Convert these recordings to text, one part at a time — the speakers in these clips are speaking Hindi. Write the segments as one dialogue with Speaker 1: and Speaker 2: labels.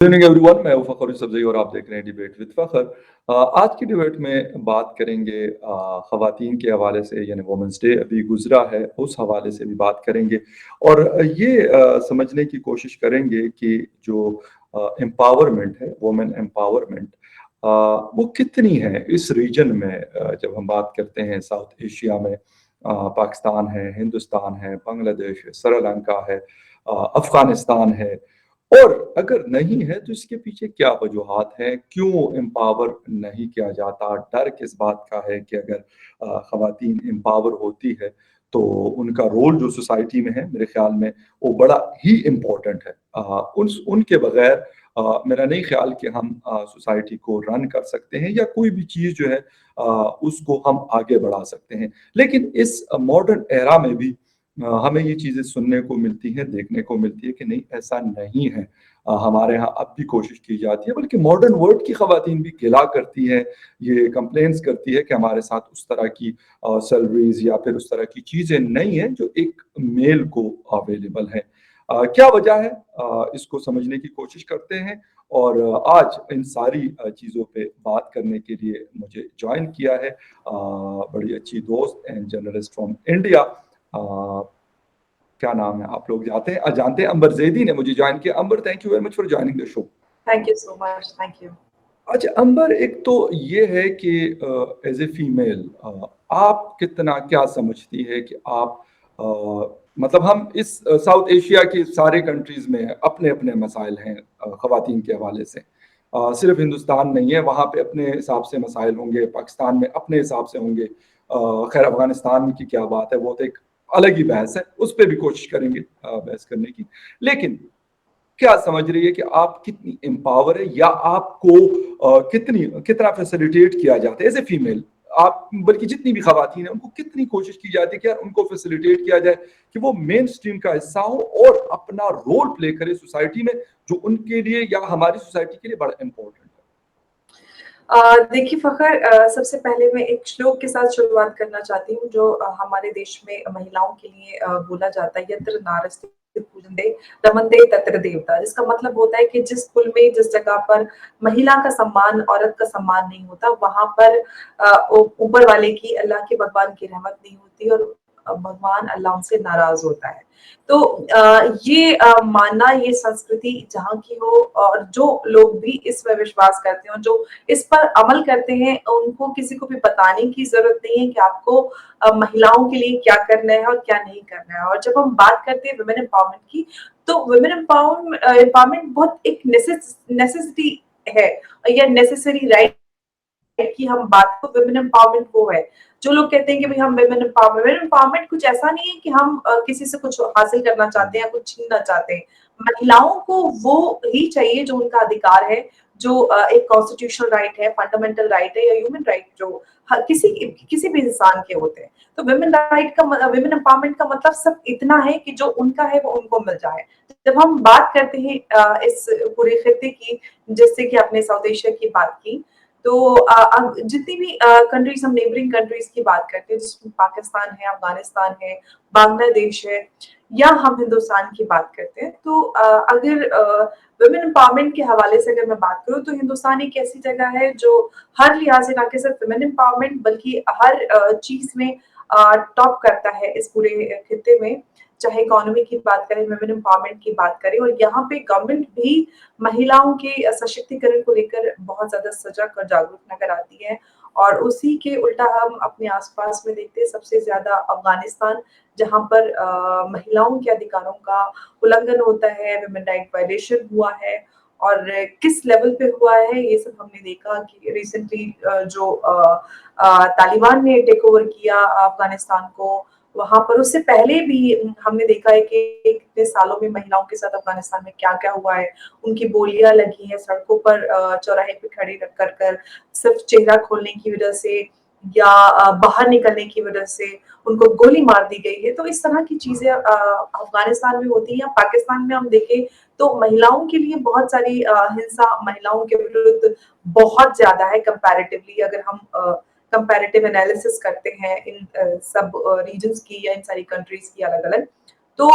Speaker 1: इवनिंग एवरीवन, मैं हूं फ़खर सब्ज़ी और आप देख रहे हैं डिबेट विद फ़खर। आज की डिबेट में बात करेंगे ख़वातीन के हवाले से, यानी वुमेन्स डे अभी गुज़रा है, उस हवाले से भी बात करेंगे और ये समझने की कोशिश करेंगे कि जो एम्पावरमेंट है, वुमेन एम्पावरमेंट वो कितनी है इस रीजन में। जब हम बात करते हैं साउथ एशिया में, पाकिस्तान है, हिंदुस्तान है, बांग्लादेश है, श्रीलंका है, अफ़गानिस्तान है। और अगर नहीं है तो इसके पीछे क्या वजूहात हैं? क्यों एम्पावर नहीं किया जाता? डर किस बात का है कि अगर ख़वातीन एम्पावर होती है तो उनका रोल जो सोसाइटी में है, मेरे ख़्याल में वो बड़ा ही इम्पोर्टेंट है। उनके बगैर मेरा नहीं ख़्याल कि हम सोसाइटी को रन कर सकते हैं या कोई भी चीज़ जो है उसको हम आगे बढ़ा सकते हैं। लेकिन इस मॉडर्न एरा में भी हमें ये चीज़ें सुनने को मिलती हैं, देखने को मिलती है कि नहीं, ऐसा नहीं है। हमारे यहाँ अब भी कोशिश की जाती है, बल्कि मॉडर्न वर्ल्ड की ख़वातीन भी गिला करती हैं, ये कंप्लेंट्स करती है कि हमारे साथ उस तरह की सैलरीज़ या फिर उस तरह की चीज़ें नहीं हैं जो एक मेल को अवेलेबल है। क्या वजह है? इसको समझने की कोशिश करते हैं और आज इन सारी चीज़ों पे बात करने के लिए मुझे जॉइन किया है बड़ी अच्छी दोस्त एंड जर्नलिस्ट फ्रॉम इंडिया। क्या नाम है, आप लोग जानते हैं, अंबर ज़ैदी ने मुझे जॉइन किया। Amber, thank you very much for joining the show.
Speaker 2: Thank you so much. Thank you.
Speaker 1: अच्छा अंबर, एक तो ये है कि एज ए फीमेल आप कितना क्या समझती है कि आप अ, मतलब हम इस साउथ एशिया की सारे कंट्रीज में अपने अपने मसाइल हैं ख़वातीन के हवाले से। सिर्फ हिंदुस्तान नहीं है, वहाँ पे अपने हिसाब से मसाइल होंगे, पाकिस्तान में अपने हिसाब से होंगे। खैर अफगानिस्तान की क्या बात है, वो तो एक अलग ही बहस है, उस पर भी कोशिश करेंगे बहस करने की। लेकिन क्या समझ रही है कि आप कितनी एम्पावर है या आपको कितना फैसिलिटेट किया जाता है एज ए फीमेल? आप बल्कि जितनी भी खवातीन है उनको कितनी कोशिश की जाती है कि यार उनको फैसिलिटेट किया जाए कि वो मेन स्ट्रीम का हिस्सा हो और अपना रोल प्ले करे सोसाइटी में, जो उनके लिए या हमारी सोसाइटी के लिए बड़ा इंपॉर्टेंट है।
Speaker 2: देखिए फ़खर, सबसे पहले मैं एक श्लोक के साथ शुरुआत करना चाहती हूँ जो हमारे देश में महिलाओं के लिए बोला जाता है, यत्र नारस्ति पूजन्ते रमन्ते तत्र देवता। जिसका मतलब होता है कि जिस कुल में, जिस जगह पर महिला का सम्मान, औरत का सम्मान नहीं होता, वहाँ पर ऊपर वाले की, अल्लाह के भगवान की रहमत नहीं होती और भगवान अल्लाह उनसे नाराज़ होता है। तो ये मानना, ये संस्कृति जहाँ की हो, और जो लोग भी इस पर विश्वास करते हैं और जो इस पर अमल करते हैं, उनको किसी को भी बताने की ज़रूरत नहीं है कि आपको महिलाओं के लिए क्या करना है और क्या नहीं करना है। और जब हम बात करते हैं वुमेन एम्पावरमेंट की, तो वुमेन एम्पावरमेंट बहुत एक नेसेसिटी है या नेसेसरी राइट की हम बात को, वुमेन एम्पावरमेंट वो है। जो लोग कहते हैं कि भाई हम वुमेन एम्पावरमेंट कुछ ऐसा नहीं है कि हम किसी से कुछ हासिल करना चाहते हैं या कुछ छीनना चाहते हैं। महिलाओं को वो ही चाहिए जो उनका अधिकार है, जो एक कॉन्स्टिट्यूशनल राइट है, फंडामेंटल राइट है या ह्यूमन राइट जो किसी भी इंसान के होते हैं। तो वुमेन एम्पावरमेंट का मतलब सिर्फ इतना है कि जो उनका है वो उनको मिल जाए। जब हम बात करते हैं इस पूरे खित्ते की, जैसे कि आपने साउथ एशिया की बात की, तो जितनी भी कंट्रीज, हम नेबरिंग कंट्रीज की बात करते हैं जिसमें पाकिस्तान है, अफगानिस्तान है, बांग्लादेश है, या हम हिंदुस्तान की बात करते हैं, तो अगर वुमेन एम्पावरमेंट के हवाले से अगर मैं बात करूँ, तो हिंदुस्तान एक ऐसी जगह है जो हर लिहाज से ना कि सिर्फ वुमेन एम्पावरमेंट बल्कि हर चीज में टॉप करता है इस पूरे खित्ते में। चाहे इकोनॉमी की बात करें, वुमेन एम्पावरमेंट की बात करें, और यहाँ पे गवर्नमेंट भी महिलाओं के सशक्तिकरण को लेकर बहुत ज्यादा सजग और जागरूक नजर आती है। और उसी के उल्टा हम अपने आसपास में देखते हैं, सबसे ज्यादा अफगानिस्तान, जहाँ पर महिलाओं के अधिकारों का उल्लंघन होता है, वुमेन राइट वायलेशन हुआ है। और किस लेवल पे हुआ है ये सब हमने देखा कि रिसेंटली जो तालिबान ने टेक ओवर किया अफगानिस्तान को, वहां पर उससे पहले भी हमने देखा है कि कितने सालों में महिलाओं के साथ अफगानिस्तान में क्या क्या हुआ है। उनकी बोलियां लगी हैं सड़कों पर, चौराहे पे खड़ी रख कर सिर्फ चेहरा खोलने की वजह से या बाहर निकलने की वजह से उनको गोली मार दी गई है। तो इस तरह की चीजें अफगानिस्तान में होती हैं। पाकिस्तान में हम देखें तो महिलाओं के लिए बहुत सारी हिंसा महिलाओं के विरुद्ध बहुत ज्यादा है कंपैरेटिवली। अगर हम कंपैरेटिव एनालिसिस करते हैं इन सब रीजन्स की या इन सारी कंट्रीज की अलग अलग, तो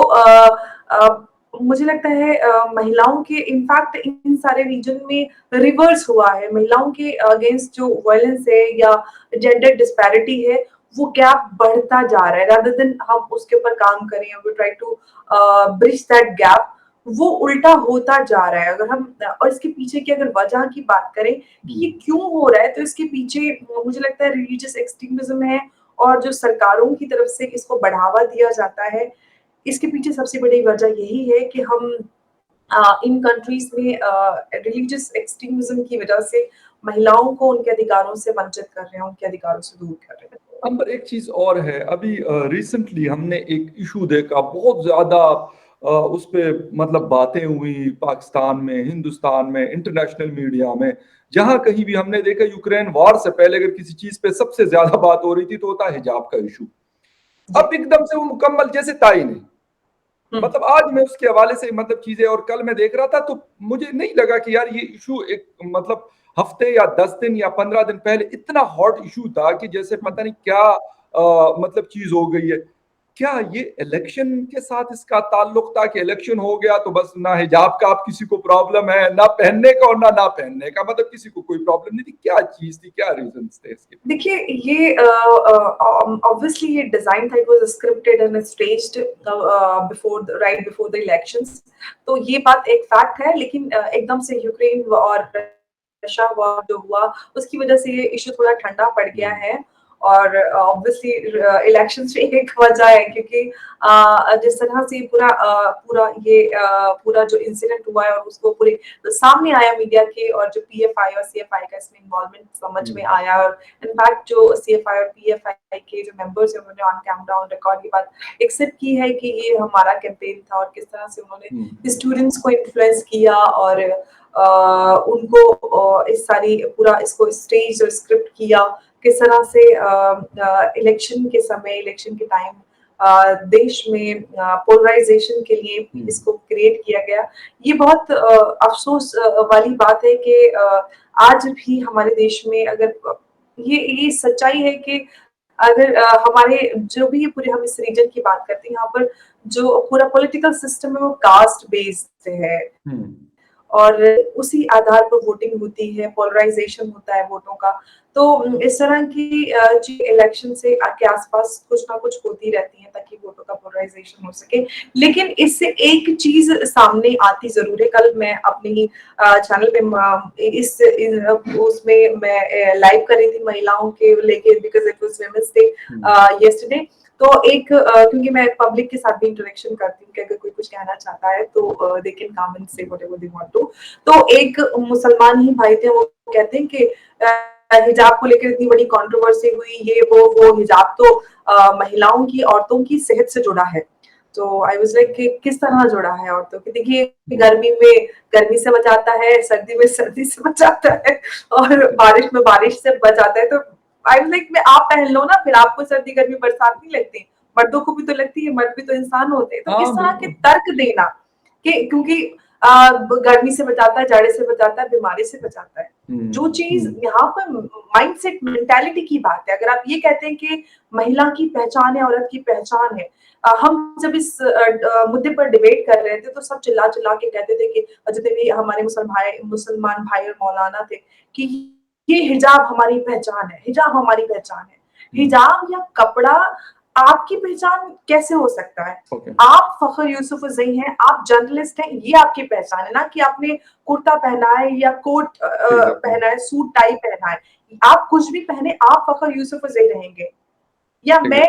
Speaker 2: मुझे लगता है महिलाओं के इनफैक्ट इन सारे रीजन में रिवर्स हुआ है। महिलाओं के अगेंस्ट जो वायलेंस है या जेंडर डिस्पैरिटी है, वो गैप बढ़ता जा रहा है। रादर देन हम उसके ऊपर काम करें, we try to bridge that gap, वो उल्टा होता जा रहा है। अगर हम और इसके पीछे की अगर वजह की बात करें कि ये क्यों हो रहा है, तो इसके पीछे मुझे लगता है रिलीजियस एक्सट्रीमिज्म है और जो सरकारों की तरफ से इसको बढ़ावा दिया जाता है। इसके पीछे सबसे बड़ी वजह यही है कि हम इन कंट्रीज में रिलीजियस एक्सट्रीमिज्म की वजह से महिलाओं को उनके अधिकारों से वंचित कर रहे हैं, उनके अधिकारों से दूर कर रहे हैं।
Speaker 1: अंबर, एक चीज और है, अभी रिसेंटली हमने एक इशू देखा, बहुत ज्यादा उस पे मतलब बातें हुई पाकिस्तान में, हिंदुस्तान में, इंटरनेशनल मीडिया में, जहां कहीं भी हमने देखा यूक्रेन वॉर से पहले अगर किसी चीज पे सबसे ज्यादा बात हो रही थी तो होता हिजाब का इशू। अब एकदम से वो मुकम्मल जैसे ताई नहीं, मतलब आज मैं उसके हवाले से मतलब चीजें, और कल मैं देख रहा था तो मुझे नहीं लगा कि यार ये इशू एक मतलब हफ्ते या 10 दिन या 15 दिन पहले इतना हॉट इशू था कि जैसे पता नहीं क्या मतलब चीज हो गई है। क्या ये इलेक्शन के साथ इसका ताल्लुक था कि इलेक्शन हो गया तो बस ना हिजाब का आप किसी को प्रॉब्लम है, ना पहनने का और ना पहनने का, मतलब किसी को कोई प्रॉब्लम नहीं थी? क्या चीज थी, क्या रीजन थे इसके?
Speaker 2: देखिए, ये ऑब्वियसली ये डिजाइन था, it was scripted and staged before right before the elections. तो ये बात एक फैक्ट है, लेकिन एकदम से यूक्रेन और रशिया वॉर जो हुआ, उसकी वजह से ये इशू थोड़ा ठंडा पड़ गया है। और ऑब्वियसली इलेक्शंस भी एक वजह है, क्योंकि जिस तरह से पूरा जो इंसिडेंट हुआ है और उसको पूरे सामने आया मीडिया के, और जो पीएफआई और सीएफआई का इसमें इन्वॉल्वमेंट समझ में आया, और इनफैक्ट जो सीएफआई और पीएफआई के जो मेंबर्स हैं उन्होंने ऑन कैमरा ऑन रिकॉर्ड ये बात एक्सेप्ट की है कि ये हमारा कैंपेन था, और किस तरह से उन्होंने स्टूडेंट्स को इन्फ्लुएंस किया और उनको इस सारी पूरा इसको स्टेज और स्क्रिप्ट किया, किस तरह से इलेक्शन के समय, इलेक्शन के टाइम देश में पोलराइजेशन के लिए इसको क्रिएट किया गया। ये बहुत अफसोस वाली बात है कि आज भी हमारे देश में अगर ये सच्चाई है कि अगर हमारे जो भी पूरे हम इस रीजन की बात करते हैं, यहाँ पर जो पूरा पॉलिटिकल सिस्टम है वो कास्ट बेस्ड है, और उसी आधार पर वोटिंग होती है, पोलराइजेशन होता है वोटों का। तो इस तरह की चीज़ इलेक्शन से के आसपास कुछ ना कुछ होती रहती है ताकि वोटों का पोलराइजेशन हो सके। लेकिन इससे एक चीज सामने आती जरूर है। कल मैं अपनी चैनल पे उसमें मैं लाइव कर रही थी महिलाओं के लेके, because it was women's day yesterday. तो एक क्योंकि मैं पब्लिक के साथ भी इंटरेक्शन करती हूँ कि अगर कोई कुछ कहना चाहता है तो they can come and say whatever they want to. तो एक मुसलमान ही भाई थे, वो कहते हैं कि हिजाब को लेकर इतनी बड़ी कंट्रोवर्सी हुई, ये वो हिजाब तो महिलाओं की, औरतों की सेहत से जुड़ा है। तो आई वाज लाइक कि किस तरह जुड़ा है औरतों की? देखिए, गर्मी में गर्मी से बचाता है, सर्दी में सर्दी से बचाता है, और बारिश में बारिश से बचाता है। तो आई वाज लाइक आप पहन लो ना, फिर आपको सर्दी गर्मी बरसात नहीं लगती, मर्दों को भी तो लगती है, मर्द भी तो इंसान होते हैं। तो इस तरह के तर्क देना कि क्योंकि गर्मी से बचाता है, जाड़े से बचाता है, बीमारी से बचाता है, जो चीज यहाँ पर माइंडसेट मेंटालिटी की बात है। अगर आप ये कहते हैं कि महिला की पहचान है, औरत की पहचान है, हम जब इस मुद्दे पर डिबेट कर रहे थे तो सब चिल्ला चिल्ला के कहते थे कि जितने भी हमारे मुसलमान भाई और मौलाना थे कि ये हिजाब हमारी पहचान है, हिजाब हमारी पहचान है। हिजाब या कपड़ा आपकी पहचान कैसे हो सकता है? आप फखर यूसुफजई हैं, आप जर्नलिस्ट हैं, ये आपकी पहचान है ना कि आपने कुर्ता पहना है या कोट पहना है, सूट टाई पहना है। आप कुछ भी पहने, आप फखर यूसुफजई रहेंगे। या मैं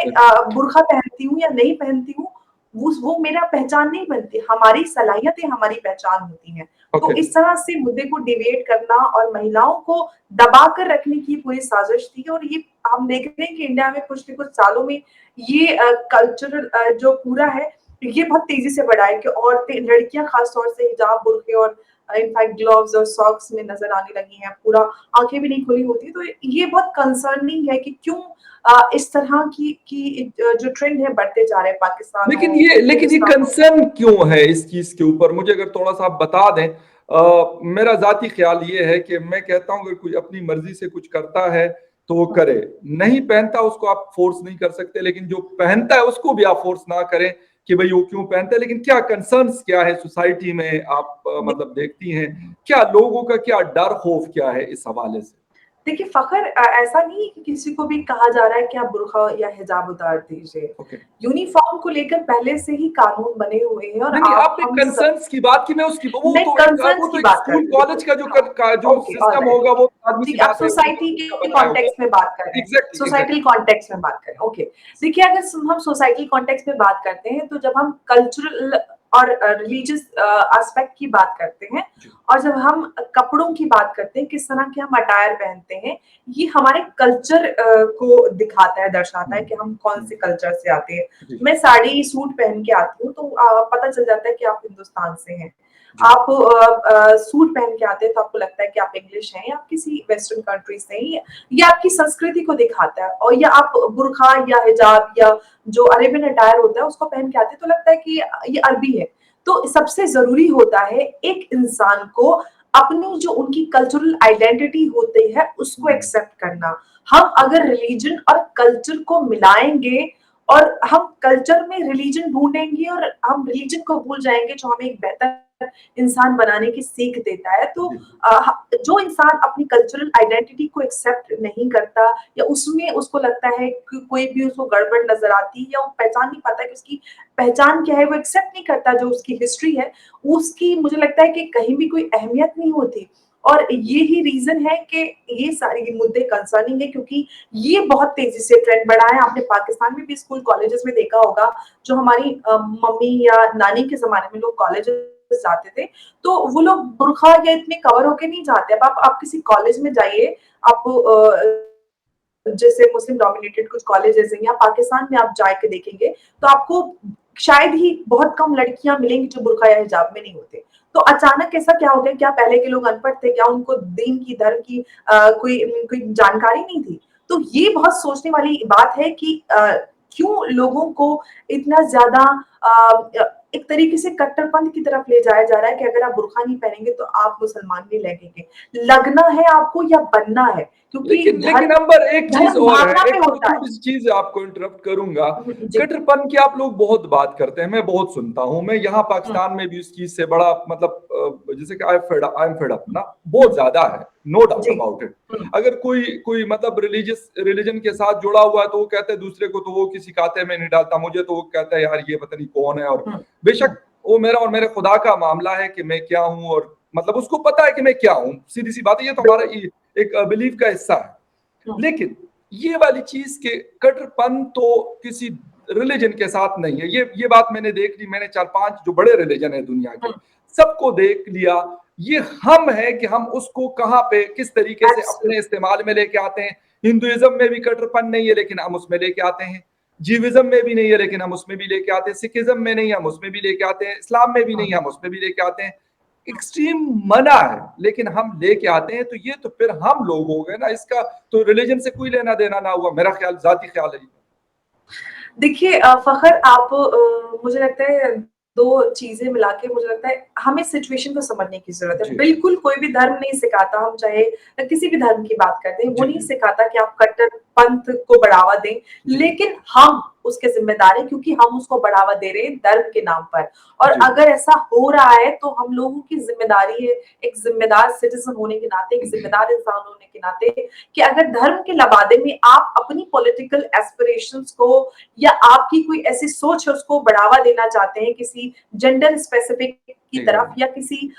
Speaker 2: बुर्खा पहनती हूँ या नहीं पहनती हूँ, वो मेरा पहचान नहीं बनती। हमारी सलाहियतें हमारी पहचान होती हैं। तो इस तरह से मुद्दे को डिबेट करना और महिलाओं को दबा कर रखने की पूरी साजिश थी। और ये हम देख रहे हैं कि इंडिया में कुछ न कुछ सालों में ये कल्चरल जो पूरा है, ये बहुत तेजी से बढ़ा है कि औरतें, लड़कियां खासतौर से हिजाब, बुर्के और इनफैक्ट ग्लव्स और सॉक्स में नजर आने लगी हैं, पूरा आंखें भी नहीं खुली होती। तो ये बहुत कंसर्निंग है कि क्यों इस तरह की जो ट्रेंड है बढ़ते जा रहे हैं पाकिस्तान।
Speaker 1: लेकिन ये कंसर्न क्यों है इस चीज के ऊपर, मुझे अगर थोड़ा सा आप बता दें। मेरा जाती ख्याल ये है कि मैं कहता हूँ अगर कोई अपनी मर्जी से कुछ करता है तो वो करे, नहीं पहनता उसको आप फोर्स नहीं कर सकते, लेकिन जो पहनता है उसको भी आप फोर्स ना करें कि भाई वो क्यों पहनते हैं, लेकिन क्या कंसर्न्स क्या है सोसाइटी में आप मतलब देखती हैं, क्या लोगों का क्या डर खौफ क्या है इस हवाले से?
Speaker 2: देखिए फ़ख़्र ऐसा नहीं है कि किसी को भी कहा जा रहा है कि आप बुर्क़ा या हिजाब उतार दीजिए।
Speaker 1: ओके।
Speaker 2: यूनिफ़ॉर्म को लेकर पहले से ही कानून बने हुए हैं और
Speaker 1: नहीं, नहीं,
Speaker 2: आप
Speaker 1: आपने
Speaker 2: हम सब
Speaker 1: कंसर्न्स की बात की, मैं उसकी
Speaker 2: मैं कंसर्न्स
Speaker 1: वो तो
Speaker 2: की
Speaker 1: एक
Speaker 2: बात कर
Speaker 1: स्कूल
Speaker 2: रही हूँ,
Speaker 1: कॉलेज
Speaker 2: देखिए
Speaker 1: का
Speaker 2: हाँ,
Speaker 1: जो
Speaker 2: ओके,
Speaker 1: सिस्टम
Speaker 2: ऑलराइट।
Speaker 1: होगा वो आदमी सी
Speaker 2: ठीक है, आप
Speaker 1: बात है, वो
Speaker 2: सोसाइटी
Speaker 1: तो उसका
Speaker 2: के
Speaker 1: बनाया होगा।
Speaker 2: कॉन्टेक्स्ट में बात कर रहे हैं,
Speaker 1: एग्ज़ैक्टली,
Speaker 2: सोसाइटल
Speaker 1: एग्ज़ैक्टली।
Speaker 2: कॉन्टेक्स्ट में बात कर रहे हैं, ओके। देखिए अगर हम सोसाइटल कॉन्टेक्स्ट में बात करते हैं, तो जब हम कल्चरल और रिलीजियस एस्पेक्ट की बात करते हैं
Speaker 1: जी।
Speaker 2: और जब हम कपड़ों की बात करते हैं, किस तरह के हम अटायर पहनते हैं, ये हमारे कल्चर को दिखाता है, दर्शाता है कि हम कौन
Speaker 1: हुँ।
Speaker 2: से कल्चर से आते हैं।
Speaker 1: जी,
Speaker 2: मैं साड़ी, सूट पहन के आती हूँ, तो पता चल जाता है कि आप हिंदुस्तान से हैं।
Speaker 1: जी।
Speaker 2: आप सूट पहन के आते हैं, तो आपको लगता है कि आप इंग्लिश हैं या किसी वेस्टर्न कंट्री से हैं, ये आपकी संस्कृति को दिखाता है। और या आप बुर्खा या हिजाब या जो अरेबियन अटायर होता है, उसको पहन के आते हैं, तो लगता है कि ये अरबी है। तो सबसे ज़रूरी होता है एक इंसान को अपनी जो उनकी कल्चरल आइडेंटिटी होती है, उसको
Speaker 1: हुँ।
Speaker 2: एक्सेप्ट करना। हम अगर रिलीजन और कल्चर को मिलाएँगे और हम कल्चर में रिलीजन ढूँढेंगे और हम रिलीजन को भूल जाएँगे, जो हमें एक बेहतर इंसान बनाने की सीख देता है, तो
Speaker 1: जी।
Speaker 2: जो इंसान अपनी कल्चरल आइडेंटिटी को एक्सेप्ट नहीं करता या उसमें उसको लगता है कि कोई भी उसको गड़बड़ नज़र आती है या वो पहचान नहीं पाता कि उसकी पहचान क्या है, वो एक्सेप्ट नहीं करता जो उसकी हिस्ट्री है, उसकी मुझे लगता है कि कहीं भी कोई अहमियत नहीं होती। और ये ही रीज़न है कि ये सारे मुद्दे कंसर्निंग है, क्योंकि ये बहुत तेज़ी से ट्रेंड बढ़ा है। आपने पाकिस्तान में भी स्कूल कॉलेजेस में देखा होगा, जो हमारी मम्मी या नानी के ज़माने में लोग कॉलेजेस जाते थे, तो वो लोग बुर्खा या इतने कवर होके नहीं जाते। अब आप किसी कॉलेज में जाइए, आप जैसे मुस्लिम डोमिनेटेड कुछ कॉलेजेस हैं या पाकिस्तान में आप जाके देखेंगे, तो आपको शायद ही बहुत कम लड़कियाँ मिलेंगी जो बुर्का या हिजाब में नहीं होते। तो अचानक ऐसा क्या हो गया? क्या पहले के लोग अनपढ़ थे? क्या उनको दीन की, धर्म की कोई जानकारी नहीं थी? तो ये बहुत सोचने वाली बात है कि क्यों लोगों को इतना ज़्यादा एक तरीके से कट्टरपंथ की तरफ ले जाया जा रहा है कि अगर आप बुर्का नहीं पहनेंगे तो आप मुसलमान नहीं लगेंगे। लगना है आपको या बनना है? क्योंकि
Speaker 1: लेकिन अंबर एक चीज
Speaker 2: धर्म
Speaker 1: और है,
Speaker 2: भावना पे
Speaker 1: एक
Speaker 2: होता है।
Speaker 1: छोटी सी चीज आपको इंटरप्ट करूंगा।
Speaker 2: जी।
Speaker 1: कट्टरपन की आप लोग बहुत बात करते हैं, मैं बहुत सुनता हूं, मैं यहाँ
Speaker 2: हुँ,
Speaker 1: पाकिस्तान में भी उस चीज से बड़ा मतलब जैसे कि आई एम फेड अप ना,
Speaker 2: हुँ,
Speaker 1: बहुत ज्यादा है, नो डाउट
Speaker 2: जी।
Speaker 1: About it.
Speaker 2: हुँ,
Speaker 1: अगर कोई कोई मतलब रिलीजन के साथ जुड़ा हुआ है तो वो कहते हैं दूसरे को, तो वो किसी खाते में नहीं डालता, मुझे तो वो कहता है यार ये पता नहीं कौन है। और
Speaker 2: हुँ, हुँ,
Speaker 1: बेशक वो मेरा और मेरे खुदा का मामला है कि मैं क्या हूँ, और मतलब उसको पता है कि मैं क्या हूँ, सीधी सी बात है, ये तो हमारा
Speaker 2: बिल्कुल।
Speaker 1: एक बिलीफ का हिस्सा है।
Speaker 2: हुँ,
Speaker 1: लेकिन ये वाली चीज के कट्टरपन तो किसी रिलीजन के साथ नहीं है, ये बात मैंने देख ली, मैंने चार पांच जो बड़े रिलीजन है दुनिया के
Speaker 2: हुँ,
Speaker 1: सबको देख लिया। ये हम है कि हम उसको कहाँ पे किस तरीके से अपने
Speaker 2: एब्सोल्यूट
Speaker 1: इस्तेमाल में लेके आते हैं। हिंदुइज्म में भी कट्टरपन नहीं है लेकिन हम उसमें लेके आते हैं, जीविज्म में भी नहीं है लेकिन हम उसमें भी लेके आते हैं, सिखिज्म में नहीं हम उसमें भी लेके आते हैं, इस्लाम में भी
Speaker 2: हुँ,
Speaker 1: नहीं हम उसमें भी लेके आते हैं। एक्सट्रीम मना है लेकिन हम लेके आते हैं, तो ये तो फिर हम लोग हो गए ना, इसका तो रिलीजन से कोई लेना देना ना हुआ, मेरा ख्याल, जाती ख्याल है।
Speaker 2: देखिए फ़ख़्र आप मुझे लगता है 2 चीज़ें मिला के मुझे लगता है हमें सिचुएशन को समझने की ज़रूरत है।
Speaker 1: जी,
Speaker 2: बिल्कुल कोई भी धर्म नहीं सिखाता, हम चाहे किसी भी धर्म की बात करते हैं, वो
Speaker 1: जी,
Speaker 2: नहीं
Speaker 1: जी,
Speaker 2: सिखाता कि आप कट्टरपंथ को बढ़ावा दें।
Speaker 1: जी,
Speaker 2: लेकिन हम उसके ज़िम्मेदार हैं, क्योंकि हम उसको बढ़ावा दे रहे हैं धर्म के नाम पर। और
Speaker 1: जी,
Speaker 2: अगर ऐसा हो रहा है तो हम लोगों की ज़िम्मेदारी है, एक ज़िम्मेदार सिटिज़न होने के नाते, एक ज़िम्मेदार इंसान होने के नाते, कि अगर धर्म के लबादे में आप अपनी पॉलिटिकल एस्पिरेशंस को या आपकी कोई ऐसी सोच है उसको बढ़ावा देना चाहते हैं किसी जेंडर स्पेसिफिक की तरफ
Speaker 1: एग्जैक्टली।
Speaker 2: या किसी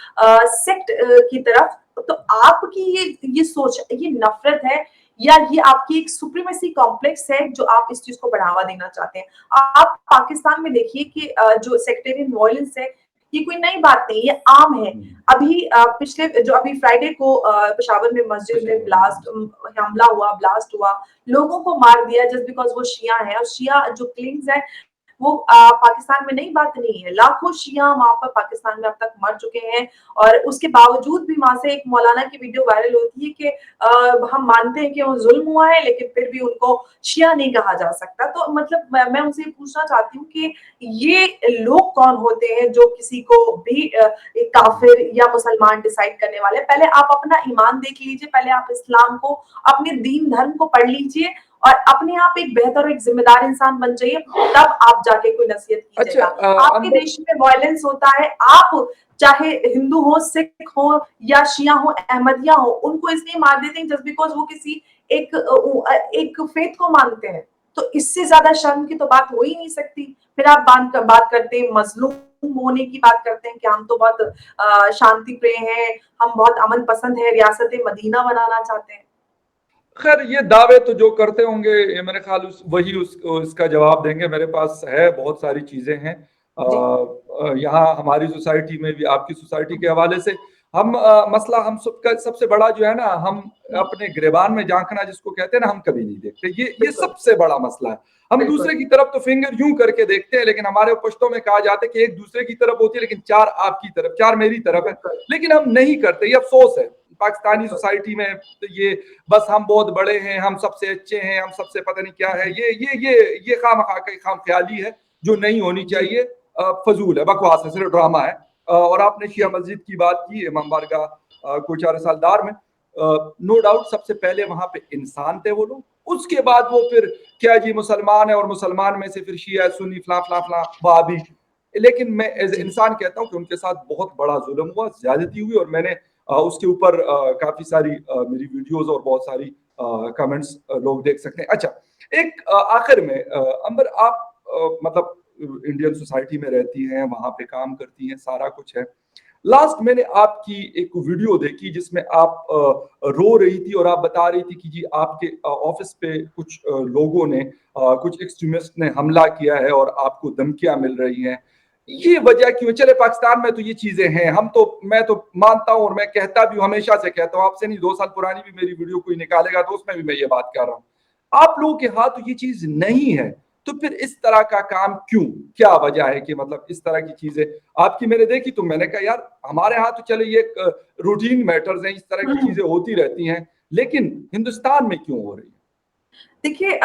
Speaker 2: सेक्ट की तरफ, तो आपकी ये सोच, ये नफरत है या ये आपकी एक सुप्रीमेसी कॉम्प्लेक्स है जो आप इस चीज को बढ़ावा देना चाहते हैं। आप पाकिस्तान में देखिए कि जो सेक्टेरियन वायलेंस है, ये कोई नई बात नहीं, ये आम है। अभी पिछले जो अभी फ्राइडे को पेशावर में मस्जिद में
Speaker 1: पेशावर में
Speaker 2: हमला हुआ, ब्लास्ट हुआ, लोगों को मार दिया जस्ट बिकॉज़ वो शिया हैं। और शिया जो किलिंग्स है वो पाकिस्तान में नई बात नहीं है। लाखों शिया वहाँ पर पाकिस्तान में अब तक मर चुके हैं और उसके बावजूद भी वहाँ से एक मौलाना की वीडियो वायरल होती है कि हम मानते हैं कि वो ज़ुल्म हुआ है लेकिन फिर भी उनको शिया नहीं कहा जा सकता। तो मतलब मैं उनसे ये पूछना चाहती हूँ कि ये लोग कौन होते हैं जो किसी को भी एक काफिर या मुसलमान डिसाइड करने वाले हैं? पहले आप अपना ईमान देख लीजिए, पहले आप इस्लाम को, अपने दीन धर्म को पढ़ लीजिए और अपने आप एक बेहतर और एक ज़िम्मेदार इंसान बन जाइए, तब आप जाके कोई नसीहत
Speaker 1: अच्छा
Speaker 2: कीजिएगा। आपके
Speaker 1: अंबर
Speaker 2: देश में वायलेंस होता है, आप चाहे हिंदू हो, सिख हो या शिया हो, अहमदिया हो, उनको इसलिए मार देते हैं जस्ट बिकॉज़ वो किसी एक फेथ को मानते हैं। तो इससे ज़्यादा शर्म की तो बात हो ही नहीं सकती। फिर आप बात करते हैं मज़लूम होने की बात करते हैं कि हम तो बहुत शांति प्रिय हैं, हम बहुत अमन पसंद हैं, रियासत-ए-मदीना बनाना चाहते हैं।
Speaker 1: खैर ये दावे तो जो करते होंगे ये मेरे ख्याल वही उसका जवाब देंगे। मेरे पास है बहुत सारी चीजें हैं
Speaker 2: जी।
Speaker 1: यहाँ हमारी सोसाइटी में भी आपकी सोसाइटी के हवाले से हम मसला हम सबका सबसे बड़ा जो है ना हम
Speaker 2: हुँ,
Speaker 1: अपने गिरेबान में झांकना जिसको कहते हैं ना हम कभी नहीं देखते ये
Speaker 2: बिल्कुल,
Speaker 1: सबसे बड़ा मसला है। हम
Speaker 2: बिल्कुल,
Speaker 1: दूसरे की तरफ तो फिंगर यूं करके देखते हैं लेकिन हमारे पश्तों में कहा जाता है कि एक दूसरे की तरफ होती है लेकिन चार आपकी तरफ चार मेरी तरफ है
Speaker 2: बिल्कुल,
Speaker 1: लेकिन हम नहीं करते। ये अफसोस है पाकिस्तानी
Speaker 2: बिल्कुल।
Speaker 1: सोसाइटी में तो ये बस हम बहुत बड़े हैं हम सबसे अच्छे हैं हम सबसे पता नहीं क्या है ये खाम ख्याली है जो नहीं होनी
Speaker 2: जी,
Speaker 1: चाहिए। फजूल है बकवास है सिर्फ ड्रामा है। और आपने शिया
Speaker 2: जी,
Speaker 1: मस्जिद की बात की इमाम बारगाह कोचार सालदार में नो डाउट सबसे पहले वहां पे इंसान थे वो लोग उसके बाद वो फिर क्या जी मुसलमान है और मुसलमान में से फिर शिया सुन्नी फला फला फला वाबी। लेकिन मैं एज
Speaker 2: जी,
Speaker 1: इंसान कहता हूँ कि उनके साथ बहुत बड़ा जुल्म हुआ ज्यादती हुई और मैंने उसके ऊपर काफी सारी मेरी वीडियोस और बहुत सारी कमेंट्स लोग देख सकते हैं। अच्छा एक आखिर में अंबर आप मतलब इंडियन सोसाइटी में रहती हैं वहां पे काम करती हैं सारा कुछ है। लास्ट मैंने आपकी एक वीडियो देखी जिसमें आप रो रही थी और आप बता रही थी कि जी आपके ऑफिस पे कुछ लोगों ने कुछ एक्सट्रीमिस्ट ने हमला किया है और आपको धमकियां मिल रही हैं। ये वजह क्यों चले पाकिस्तान में तो ये चीजें हैं हम तो मैं तो मानता हूं और मैं कहता भी हमेशा से कहता हूं आपसे नहीं 2 साल पुरानी भी मेरी वीडियो कोई निकालेगा तो उसमें भी मैं ये बात कर रहा हूं आप लोगों के हाथ तो ये चीज नहीं है। तो फिर इस तरह का काम क्यों क्या वजह है कि मतलब इस तरह की चीजें आपकी मैंने देखी तो मैंने कहा यार हमारे यहाँ तो चलो ये रूटीन मैटर्स हैं इस तरह की चीजें होती रहती हैं लेकिन हिंदुस्तान में क्यों हो रही है।
Speaker 2: देखिए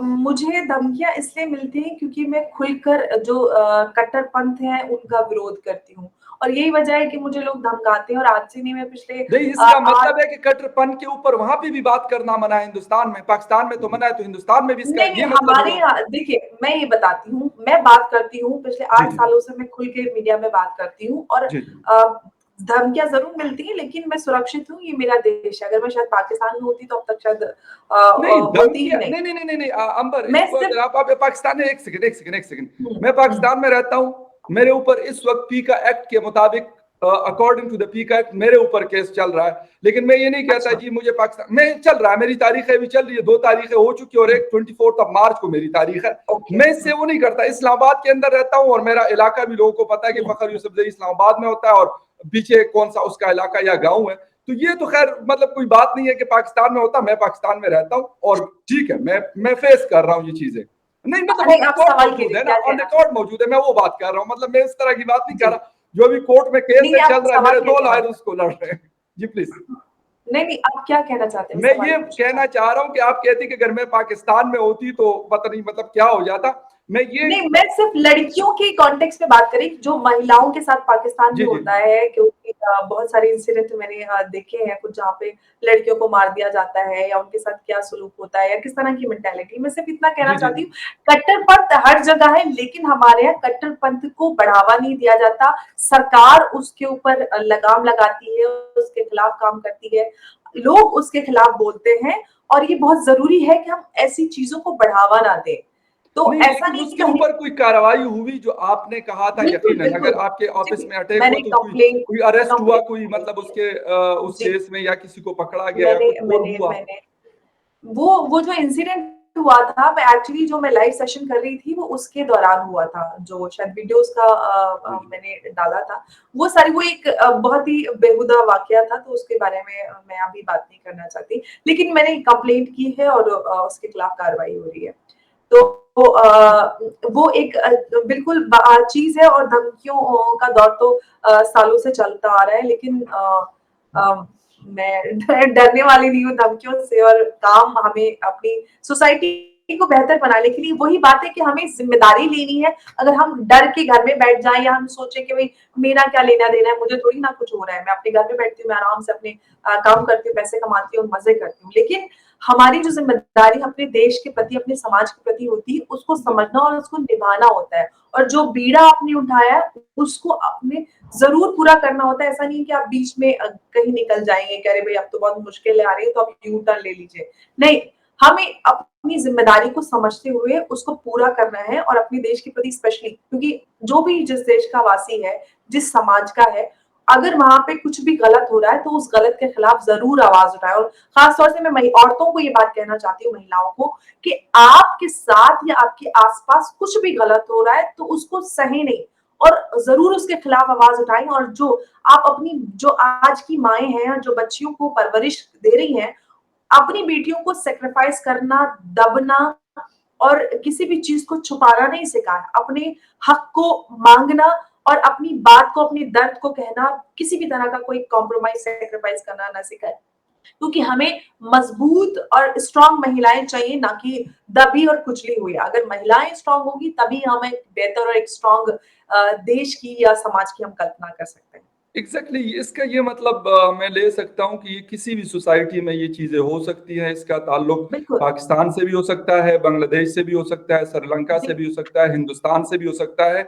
Speaker 2: मुझे धमकियाँ इसलिए मिलती हैं क्योंकि मैं खुलकर जो कट्टरपंथ है उनका विरोध करती हूँ और यही वजह है कि मुझे लोग धमकाते हैं और आज से नहीं मैं पिछले
Speaker 1: नहीं इसका
Speaker 2: 8
Speaker 1: मतलब है कि कट्टरपन के ऊपर वहां पे भी बात करना मना है हिंदुस्तान में पाकिस्तान में तो मना है तो हिंदुस्तान में भी इसका
Speaker 2: नहीं, नहीं
Speaker 1: ये मतलब
Speaker 2: हमारे
Speaker 1: हुआ।
Speaker 2: यहाँ देखिए मैं ये बताती हूँ, मैं बात करती हूँ पिछले
Speaker 1: जी
Speaker 2: 8
Speaker 1: जी
Speaker 2: सालों से मैं खुल के मीडिया में बात करती हूँ और
Speaker 1: जी जी
Speaker 2: धमकियाँ ज़रूर मिलती हैं लेकिन मैं सुरक्षित हूँ, ये मेरा देश है। अगर मैं शायद पाकिस्तान में होती तो अब तक शायद
Speaker 1: नहीं
Speaker 2: होती ही
Speaker 1: धमकियां
Speaker 2: नहीं।
Speaker 1: नहीं अंबर
Speaker 2: मैं
Speaker 1: इसको
Speaker 2: सिर्फ
Speaker 1: अगर आप पाकिस्तान में एक सेकंड
Speaker 2: हुँ,
Speaker 1: मैं
Speaker 2: हुँ।
Speaker 1: पाकिस्तान में रहता हूं मेरे ऊपर इस वक्त पीका एक्ट के मुताबिक अकॉर्डिंग टू द पीका एक्ट मेरे ऊपर केस चल रहा है लेकिन मैं ये नहीं कहता
Speaker 2: अच्छा,
Speaker 1: जी मुझे पाकिस्तान में चल रहा है मेरी तारीख अभी चल रही है 2 तारीखें हो चुकी और
Speaker 2: हुँ,
Speaker 1: एक 24 मार्च को मेरी तारीख है।
Speaker 2: ओके,
Speaker 1: मैं इससे वो नहीं करता इस्लामाबाद के अंदर रहता हूँ और मेरा इलाका भी लोगों को पता है कि
Speaker 2: हुँ,
Speaker 1: फखर यूसुफजई इस्लामाबाद में होता है और पीछे कौन सा उसका इलाका या गाँव है। तो ये तो खैर मतलब कोई बात नहीं है कि पाकिस्तान में होता मैं पाकिस्तान में रहता हूँ और ठीक है मैं फेस कर रहा हूँ ये चीजें नहीं मतलब
Speaker 2: नहीं
Speaker 1: ऑन
Speaker 2: आप
Speaker 1: रिकॉर्ड
Speaker 2: सवाल
Speaker 1: मौजूद
Speaker 2: कीजिए,
Speaker 1: है ना
Speaker 2: क्या
Speaker 1: ऑन
Speaker 2: कहना
Speaker 1: रिकॉर्ड
Speaker 2: चाहते हैं?
Speaker 1: मौजूद है मैं वो बात कर रहा हूँ मतलब मैं इस तरह की बात नहीं कर
Speaker 2: जी,
Speaker 1: रहा जो अभी कोर्ट में केस
Speaker 2: नहीं,
Speaker 1: है
Speaker 2: नहीं
Speaker 1: चल
Speaker 2: आप
Speaker 1: रहा है
Speaker 2: सवाल
Speaker 1: मेरे
Speaker 2: क्या
Speaker 1: दो
Speaker 2: कहना
Speaker 1: लॉयर
Speaker 2: चाहते
Speaker 1: उसको लड़ रहे हैं। जी प्लीज।
Speaker 2: हैं? नहीं, नहीं आप क्या कहना चाहते हैं? मैं
Speaker 1: मैं
Speaker 2: सवाल
Speaker 1: ये
Speaker 2: ये पूछना
Speaker 1: कहना
Speaker 2: चाहती हूँ।
Speaker 1: चाह रहा हूँ कि आप कहती कि अगर मैं पाकिस्तान में होती तो पता नहीं मतलब क्या हो जाता। मैं ये
Speaker 2: नहीं, मैं सिर्फ लड़कियों के कॉन्टेक्स्ट में बात करी, जो महिलाओं के साथ पाकिस्तान में
Speaker 1: जी जी
Speaker 2: होता है क्योंकि बहुत सारे इंसिडेंट मैंने देखे हैं कुछ जहाँ पे लड़कियों को मार दिया जाता है या उनके साथ क्या सलूक होता है या किस तरह की मेंटालिटी। मैं सिर्फ इतना कहना
Speaker 1: जी जी
Speaker 2: चाहती हूँ, कट्टरपंथ हर जगह है लेकिन हमारे यहाँ कट्टरपंथ को बढ़ावा नहीं दिया जाता। सरकार उसके ऊपर लगाम लगाती है, उसके खिलाफ काम करती है, लोग उसके खिलाफ बोलते हैं और ये बहुत ज़रूरी है कि हम ऐसी चीज़ों को बढ़ावा ना दें। तो
Speaker 1: नहीं
Speaker 2: ऐसा
Speaker 1: लेकिन
Speaker 2: नहीं
Speaker 1: उसके
Speaker 2: कि जो
Speaker 1: ऊपर कोई कार्रवाई हुई जो आपने कहा था
Speaker 2: बिल्कुल,
Speaker 1: यकीनन अगर
Speaker 2: बिल्कुल।
Speaker 1: आपके ऑफिस
Speaker 2: जी,
Speaker 1: में अटैक हुआ
Speaker 2: मैंने
Speaker 1: तो कोई
Speaker 2: कंप्लेंट
Speaker 1: कोई अरेस्ट हुआ कोई
Speaker 2: कंप्लेंट
Speaker 1: मतलब
Speaker 2: की है।
Speaker 1: उसके उस
Speaker 2: जी,
Speaker 1: केस में या किसी को पकड़ा गया या
Speaker 2: मैंने
Speaker 1: कुछ और
Speaker 2: मैंने
Speaker 1: हुआ।
Speaker 2: मैंने वो जो इंसिडेंट हुआ था, मैं एक्चुअली जो मैं लाइव सेशन कर रही थी, वो उसके दौरान हुआ था, जो शायद वीडियोज़ का
Speaker 1: जी जी
Speaker 2: मैंने डाला था। वो एक बहुत ही बेहुदा वाकया था, तो उसके बारे में मैं अभी बात नहीं करना चाहती। लेकिन मैंने कंप्लेंट की है और उसके खिलाफ कार्रवाई हो रही है। तो वो एक बिल्कुल चीज़ है और धमकियों का दौर तो सालों से चलता आ रहा है लेकिन अ, मैं डरने वाली नहीं हूँ धमकियों से और काम हमें अपनी सोसाइटी को बेहतर बनाने के लिए वही बात है कि हमें ज़िम्मेदारी लेनी है। अगर हम डर के घर में बैठ जाएँ या हम सोचें कि भई मेरा क्या लेना-देना है, मुझे थोड़ी ना कुछ हो रहा है। मैं अपने घर में बैठती हूँ, मैं आराम से अपने काम करती हूँ, पैसे कमाती हूँ, मज़े करती हूँ। लेकिन हमारी जो ज़िम्मेदारी अपने देश के प्रति, अपने समाज के प्रति होती है, उसको समझना और उसको निभाना होता है। और जो बीड़ा आपने उठाया है, उसको आपने ज़रूर पूरा करना होता है। ऐसा नहीं है कि आप बीच में कहीं निकल जाएँगे कि अरे भई अब तो बहुत मुश्किलें आ रही है, तो आप यू टर्न ले लीजिए। नहीं, हमें अपनी ज़िम्मेदारी को समझते हुए उसको पूरा करना है और अपने देश के प्रति स्पेशली क्योंकि जो भी जिस देश का वासी है, जिस समाज का है, अगर वहाँ पे कुछ भी गलत हो रहा है, तो उस गलत के खिलाफ ज़रूर आवाज़ उठाएँ और ख़ास तौर से मैं महि औरतों को ये बात कहना चाहती हूँ, महिलाओं को कि आपके साथ या आपके आस-पास कुछ भी गलत हो रहा है, तो उसको सहे नहीं और ज़रूर उसके खिलाफ आवाज़ उठाएँ और जो आप अपनी जो आज की माएँ हैं, जो बच्चियों को परवरिश दे रही हैं, अपनी बेटियों को सैक्रिफाइस करना, दबना और किसी भी चीज़ को छुपाना नहीं सिखाया। अपने हक को माँगना और अपनी बात को, अपने दर्द को कहना, किसी भी तरह का कोई कॉम्प्रोमाइज़, सैक्रिफाइस करना ना सिखाएँ। क्योंकि हमें मजबूत और स्ट्रॉन्ग महिलाएँ चाहिए, ना कि दबी और कुचली हुई। अगर महिलाएँ स्ट्रॉन्ग होंगी, तभी हम एक बेहतर और एक स्ट्रॉन्ग देश की या समाज की हम कल्पना कर सकते हैं।
Speaker 1: एग्ज़ैक्टली इसका ये मतलब मैं ले सकता हूँ कि ये किसी भी सोसाइटी में ये चीज़ें हो सकती हैं। इसका ताल्लुक
Speaker 2: बिल्कुल,
Speaker 1: पाकिस्तान से भी हो सकता है, बांग्लादेश से भी हो सकता है, श्रीलंका से
Speaker 2: जी,
Speaker 1: भी हो सकता है, हिंदुस्तान से भी हो सकता है।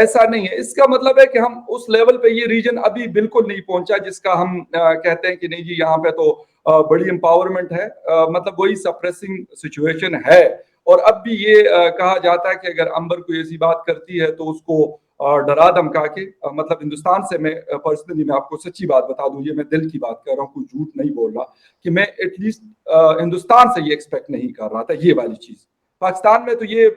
Speaker 1: ऐसा नहीं है। इसका मतलब है कि हम उस लेवल पे ये रीजन अभी बिल्कुल नहीं पहुँचा जिसका हम कहते हैं कि नहीं जी यहाँ पे तो बड़ी एम्पावरमेंट है। मतलब वही सप्रेसिंग सिचुएशन है और अब भी ये कहा जाता है कि अगर अंबर कोई ऐसी बात करती है तो उसको डरा धमका के मतलब हिंदुस्तान से मैं पर्सनली मैं आपको सच्ची बात बता दूं, ये मैं दिल की बात कर रहा हूँ, कोई झूठ नहीं बोल रहा कि मैं एटलीस्ट हिंदुस्तान से ये एक्सपेक्ट नहीं कर रहा था ये वाली चीज। पाकिस्तान में तो ये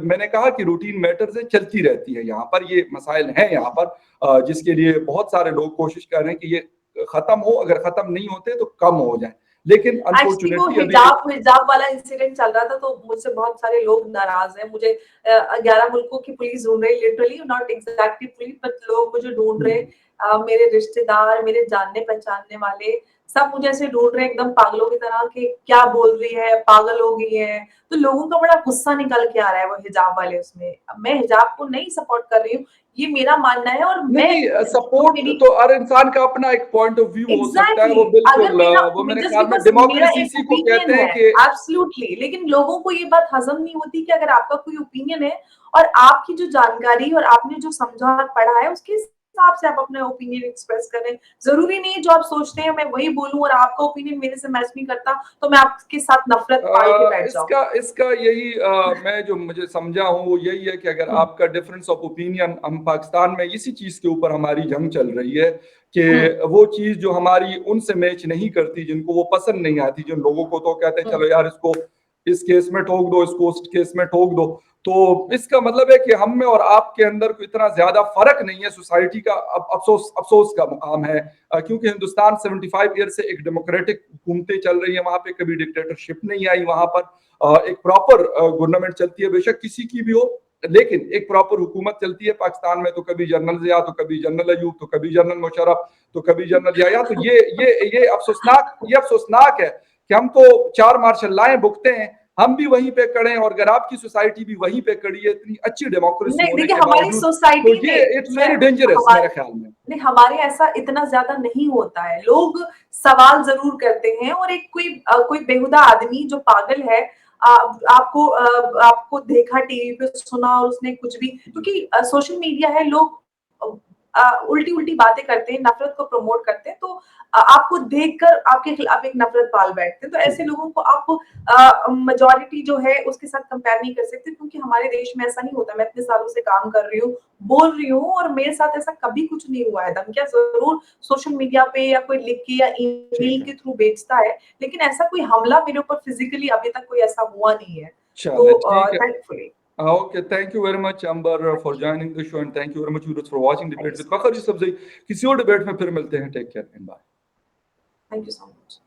Speaker 1: मैंने कहा कि रूटीन मैटर्स चलती रहती है, यहाँ पर ये मसाइल हैं यहाँ पर जिसके लिए बहुत सारे लोग कोशिश कर रहे हैं कि ये खत्म हो, अगर खत्म नहीं होते तो कम हो जाए, लेकिन
Speaker 2: एक्चुअली वो
Speaker 1: अनफॉर्चुनेटली अभी
Speaker 2: हिजाब वाला इंसिडेंट चल रहा था तो मुझसे बहुत सारे लोग नाराज़ हैं। मुझे 11 मुल्कों की पुलिस ढूँढ रही है literally not exactly police but लोग मुझे ढूँढ रहे हैं। मेरे रिश्तेदार, मेरे जानने-पहचानने वाले सब मुझे ऐसे ढूँढ रहे हैं एकदम पागलों की तरह कि क्या बोल रही है, पागल हो गई है। तो लोगों का बड़ा गुस्सा निकल के आ रहा है वो हिजाब वाले उसमें। अब मैं हिजाब को नहीं सपोर्ट कर रही हूँ, ये मेरा मानना है और मैं
Speaker 1: नहीं
Speaker 2: जो
Speaker 1: सपोर्ट
Speaker 2: मेरी
Speaker 1: तो हर इंसान का अपना एक पॉइंट ऑफ व्यू हो सकता है,
Speaker 2: एग्ज़ैक्टली
Speaker 1: वो
Speaker 2: अगर
Speaker 1: बिल्कुल
Speaker 2: मेरा
Speaker 1: वो मेरे
Speaker 2: जस्ट
Speaker 1: ख्याल में
Speaker 2: बिकॉज़ मेरा
Speaker 1: डेमोक्रेसी
Speaker 2: एक
Speaker 1: इसी को
Speaker 2: ओपिनियन
Speaker 1: कहते हैं
Speaker 2: है
Speaker 1: कि
Speaker 2: एब्सोल्युटली लेकिन लोगों को ये बात हज़म नहीं होती कि अगर आपका कोई ओपिनियन है और आपकी जो जानकारी और आपने जो समझा और पढ़ा है उसके हिसाब से आप अपना ओपिनियन एक्सप्रेस करें। ज़रूरी नहीं है जो आप सोचते हैं मैं वही बोलूँ और आपका ओपिनियन मेरे से मैच नहीं करता तो मैं आपके साथ नफ़रत पाल के बैठ जाऊँ।
Speaker 1: इसका इसका यही मैं जो मुझे समझा हूँ वो यही है कि अगर
Speaker 2: हुँ,
Speaker 1: आपका डिफरेंस ऑफ ओपिनियन, हम पाकिस्तान में इसी चीज के ऊपर हमारी जंग चल रही है कि
Speaker 2: हुँ,
Speaker 1: वो चीज जो हमारी उनसे मैच नहीं करती, जिनको वो पसंद नहीं आती, जिन लोगों को तो कहते हैं
Speaker 2: हुँ,
Speaker 1: चलो यार इसको इस केस में ठोक दो, इसको उस केस में ठोक दो, तो इसका मतलब है कि हम में और आपके अंदर कोई इतना ज्यादा फर्क नहीं है। सोसाइटी का अब अफसोस अफसोस का मुकाम है क्योंकि हिंदुस्तान 75 ईयर से एक डेमोक्रेटिक हुकूमतें चल रही है, वहां पे कभी डिक्टेटरशिप नहीं आई, वहां पर एक प्रॉपर गवर्नमेंट चलती है, बेशक किसी की भी हो लेकिन एक प्रॉपर हुकूमत चलती है पाकिस्तान में। तो कभी जनरल जिया, तो कभी जनरल अयूब, तो कभी जनरल मुशर्रफ, तो कभी जनरल याया। तो ये अफसोसनाक है कि हम तो 4 मार्शल लाएं भुगते हैं, हम भी वहीं पे खड़े हैं और अगर आपकी सोसाइटी भी वहीं पे खड़ी है इतनी अच्छी डेमोक्रेसी
Speaker 2: नहीं
Speaker 1: होने
Speaker 2: देखिए
Speaker 1: के
Speaker 2: हमारी
Speaker 1: बावजूद, तो
Speaker 2: सोसाइटी
Speaker 1: ये
Speaker 2: में
Speaker 1: इट्स
Speaker 2: मैं
Speaker 1: वेरी डेंजरस
Speaker 2: हमारे
Speaker 1: मेरे ख्याल में।
Speaker 2: नहीं हमारे ऐसा इतना ज्यादा नहीं होता है लोग सवाल जरूर करते हैं और एक कोई बेहुदा आदमी जो पागल है आपको देखा टीवी पे सुना और उसने कुछ भी
Speaker 1: जी
Speaker 2: क्योंकि सोशल मीडिया है लोग उल्टी उल्टी बातें करते हैं नफरत को प्रमोट करते हैं तो आपको देखकर आपके खिलाफ एक नफरत पाल बैठते हैं तो
Speaker 1: जी
Speaker 2: ऐसे लोगों को आप मेजोरिटी जो है उसके साथ कंपेयर नहीं कर सकते क्योंकि हमारे देश में ऐसा नहीं होता मैं इतने सालों से काम कर रही हूँ बोल रही हूँ और मेरे साथ ऐसा कभी कुछ नहीं हुआ है धमकियां जरूर सोशल मीडिया पे या कोई लिख के या
Speaker 1: ठीक
Speaker 2: ईमेल
Speaker 1: है,
Speaker 2: के थ्रू बेचता है लेकिन ऐसा कोई हमला मेरे ऊपर फिजिकली अभी तक कोई ऐसा हुआ नहीं है
Speaker 1: चले
Speaker 2: तो
Speaker 1: ठीक है।
Speaker 2: Thankfully
Speaker 1: okay, thank you very much Amber for joining the show and thank you very much यूरुस for watching
Speaker 2: thank
Speaker 1: debate
Speaker 2: you
Speaker 1: with
Speaker 2: so
Speaker 1: Fakhar
Speaker 2: much
Speaker 1: Yousafzai. किसी और डिबेट में फिर मिलते हैं, take care and bye.
Speaker 2: Thank you so much